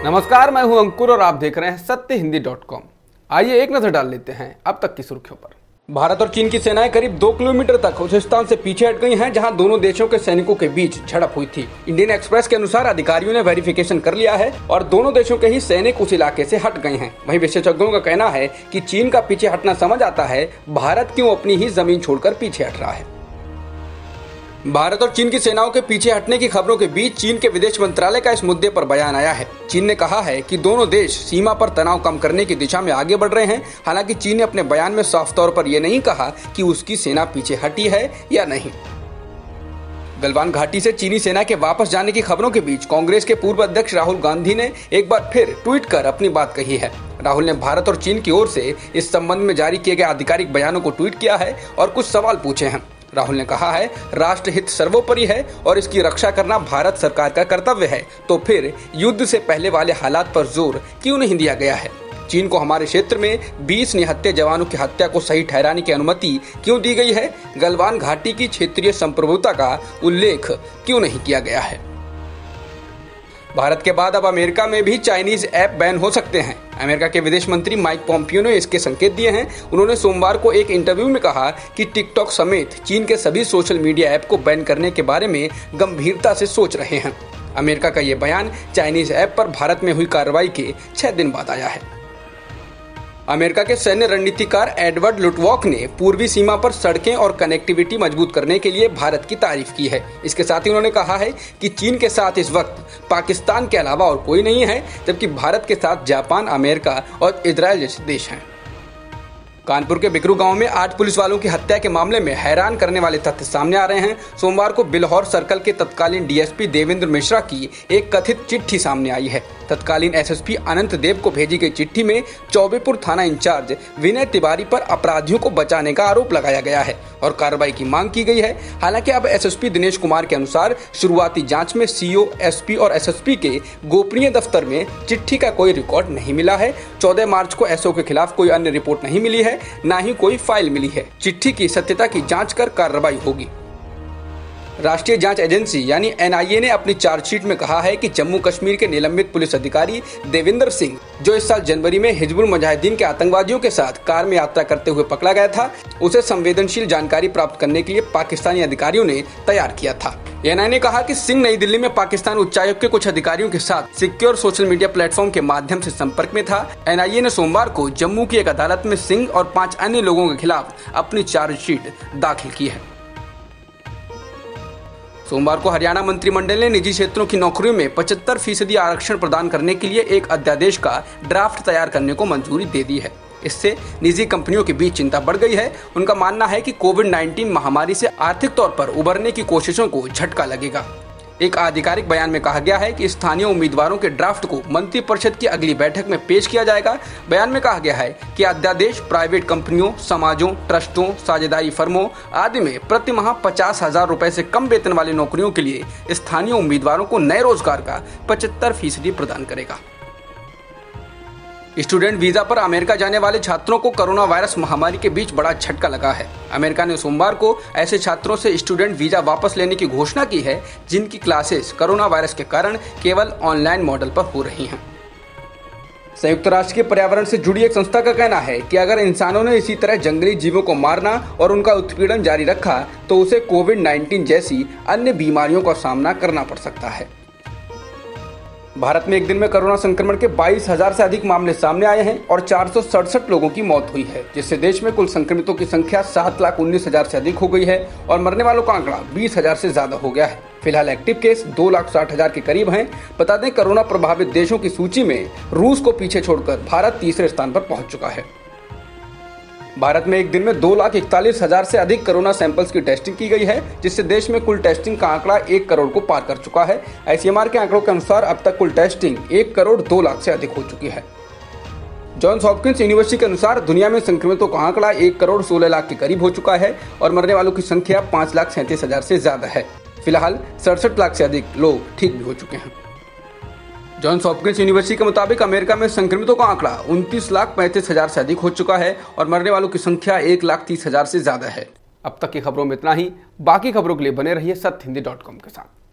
नमस्कार, मैं हूं अंकुर और आप देख रहे हैं सत्यहिंदी.com। आइए एक नजर डाल लेते हैं अब तक की सुर्खियों पर। भारत और चीन की सेनाएं करीब 2 किलोमीटर तक उस स्थान से पीछे हट गई हैं जहां दोनों देशों के सैनिकों के बीच झड़प हुई थी। इंडियन एक्सप्रेस के अनुसार अधिकारियों ने वेरिफिकेशन कर लिया है और दोनों देशों के ही सैनिक उस इलाके से हट गए हैं। वहीं विशेषज्ञों का कहना है कि चीन का पीछे हटना समझ आता है, भारत क्यों अपनी ही जमीन छोड़कर पीछे हट रहा है। भारत और चीन की सेनाओं के पीछे हटने की खबरों के बीच चीन के विदेश मंत्रालय का इस मुद्दे पर बयान आया है। चीन ने कहा है कि दोनों देश सीमा पर तनाव कम करने की दिशा में आगे बढ़ रहे हैं। हालांकि चीन ने अपने बयान में साफ तौर पर यह नहीं कहा कि उसकी सेना पीछे हटी है या नहीं। गलवान घाटी से चीनी सेना के वापस जाने की खबरों के बीच कांग्रेस के पूर्व अध्यक्ष राहुल गांधी ने एक बार फिर ट्वीट कर अपनी बात कही है। राहुल ने भारत और चीन की ओर से इस संबंध में जारी किए गए आधिकारिक बयानों को ट्वीट किया है और कुछ सवाल पूछे हैं। राहुल ने कहा है, राष्ट्रहित सर्वोपरि है और इसकी रक्षा करना भारत सरकार का कर्तव्य है, तो फिर युद्ध से पहले वाले हालात पर जोर क्यों नहीं दिया गया है? चीन को हमारे क्षेत्र में 20 निहत्थे जवानों की हत्या को सही ठहराने की अनुमति क्यों दी गई है? गलवान घाटी की क्षेत्रीय संप्रभुता का उल्लेख क्यों नहीं किया गया है? भारत के बाद अब अमेरिका में भी चाइनीज ऐप बैन हो सकते हैं। अमेरिका के विदेश मंत्री माइक पोम्पियो ने इसके संकेत दिए हैं। उन्होंने सोमवार को एक इंटरव्यू में कहा कि टिकटॉक समेत चीन के सभी सोशल मीडिया ऐप को बैन करने के बारे में गंभीरता से सोच रहे हैं। अमेरिका का यह बयान चाइनीज ऐप पर भारत में हुई कार्रवाई के 6 दिन बाद आया है। अमेरिका के सैन्य रणनीतिकार एडवर्ड लुटवॉक ने पूर्वी सीमा पर सड़कें और कनेक्टिविटी मजबूत करने के लिए भारत की तारीफ की है। इसके साथ ही उन्होंने कहा है कि चीन के साथ इस वक्त पाकिस्तान के अलावा और कोई नहीं है, जबकि भारत के साथ जापान, अमेरिका और इजराइल जैसे देश हैं। कानपुर के बिकरू गांव में 8 पुलिस वालों की हत्या के मामले में हैरान करने वाले तथ्य सामने आ रहे हैं। सोमवार को बिल्हौर सर्कल के तत्कालीन डीएसपी देवेंद्र मिश्रा की एक कथित चिट्ठी सामने आई है। तत्कालीन एसएसपी अनंत देव को भेजी गई चिट्ठी में चौबेपुर थाना इंचार्ज विनय तिवारी पर अपराधियों को बचाने का आरोप लगाया गया है और कार्रवाई की मांग की गई है। हालांकि अब एसएसपी दिनेश कुमार के अनुसार शुरुआती जांच में सीओ, एसपी और एसएसपी के गोपनीय दफ्तर में चिट्ठी का कोई रिकॉर्ड नहीं मिला है। 14 मार्च को एसओ के खिलाफ कोई अन्य रिपोर्ट नहीं मिली है, न ही कोई फाइल मिली है। चिट्ठी की सत्यता की जांच कर कार्रवाई होगी। राष्ट्रीय जांच एजेंसी यानी एनआईए ने अपनी चार्जशीट में कहा है कि जम्मू कश्मीर के निलंबित पुलिस अधिकारी देविंदर सिंह, जो इस साल जनवरी में हिजबुल मुजाहिदीन के आतंकवादियों के साथ कार में यात्रा करते हुए पकड़ा गया था, उसे संवेदनशील जानकारी प्राप्त करने के लिए पाकिस्तानी अधिकारियों ने तैयार किया था। एनआईए ने कहा कि सिंह नई दिल्ली में पाकिस्तान उच्चायुक्त के कुछ अधिकारियों के साथ सिक्योर सोशल मीडिया प्लेटफॉर्म के माध्यम से संपर्क में था। एनआईए ने सोमवार को जम्मू की एक अदालत में सिंह और 5 अन्य लोगों के खिलाफ अपनी चार्जशीट दाखिल की है। सोमवार को हरियाणा मंत्रिमंडल ने निजी क्षेत्रों की नौकरियों में 75% आरक्षण प्रदान करने के लिए एक अध्यादेश का ड्राफ्ट तैयार करने को मंजूरी दे दी है। इससे निजी कंपनियों के बीच चिंता बढ़ गई है। उनका मानना है कि कोविड-19 महामारी से आर्थिक तौर पर उबरने की कोशिशों को झटका लगेगा। एक आधिकारिक बयान में कहा गया है कि स्थानीय उम्मीदवारों के ड्राफ्ट को मंत्रिपरिषद की अगली बैठक में पेश किया जाएगा। बयान में कहा गया है कि अध्यादेश प्राइवेट कंपनियों, समाजों, ट्रस्टों, साझेदारी फर्मों आदि में प्रति माह 50,000 रुपए से कम वेतन वाली नौकरियों के लिए स्थानीय उम्मीदवारों को नए रोजगार का 75% प्रदान करेगा। स्टूडेंट वीजा पर अमेरिका जाने वाले छात्रों को कोरोना वायरस महामारी के बीच बड़ा झटका लगा है। अमेरिका ने सोमवार को ऐसे छात्रों से स्टूडेंट वीजा वापस लेने की घोषणा की है जिनकी क्लासेस कोरोना वायरस के कारण केवल ऑनलाइन मॉडल पर हो रही हैं। संयुक्त राष्ट्र के पर्यावरण से जुड़ी एक संस्था का कहना है कि अगर इंसानों ने इसी तरह जंगली जीवों को मारना और उनका उत्पीड़न जारी रखा तो उसे कोविड-19 जैसी अन्य बीमारियों का सामना करना पड़ सकता है। भारत में एक दिन में कोरोना संक्रमण के 22,000 से अधिक मामले सामने आए हैं और 467 लोगों की मौत हुई है, जिससे देश में कुल संक्रमितों की संख्या 7,19,000 से अधिक हो गई है और मरने वालों का आंकड़ा 20,000 से ज्यादा हो गया है। फिलहाल एक्टिव केस 2,60,000 के करीब हैं। बता दें, कोरोना प्रभावित देशों की सूची में रूस को पीछे छोड़कर भारत तीसरे स्थान पर पहुंच चुका है। भारत में एक दिन में 2,41,000 से अधिक कोरोना सैंपल्स की टेस्टिंग की गई है, जिससे देश में कुल टेस्टिंग का आंकड़ा 1 करोड़ को पार कर चुका है। आईसीएमआर के आंकड़ों के अनुसार अब तक कुल टेस्टिंग 1 करोड़ 2 लाख से अधिक हो चुकी है। जॉन्स हॉपकिंस यूनिवर्सिटी के अनुसार दुनिया में संक्रमितों का आंकड़ा 1 करोड़ 16 लाख के करीब हो चुका है और मरने वालों की संख्या 5,37,000 से ज्यादा है। फिलहाल 67 लाख से अधिक लोग ठीक भी हो चुके हैं। जॉन्स हॉपकिंस यूनिवर्सिटी के मुताबिक अमेरिका में संक्रमितों का आंकड़ा 29,35,000 से अधिक हो चुका है और मरने वालों की संख्या 1,30,000 से ज्यादा है। अब तक की खबरों में इतना ही। बाकी खबरों के लिए बने रहिए सत्यहिंदी.com के साथ।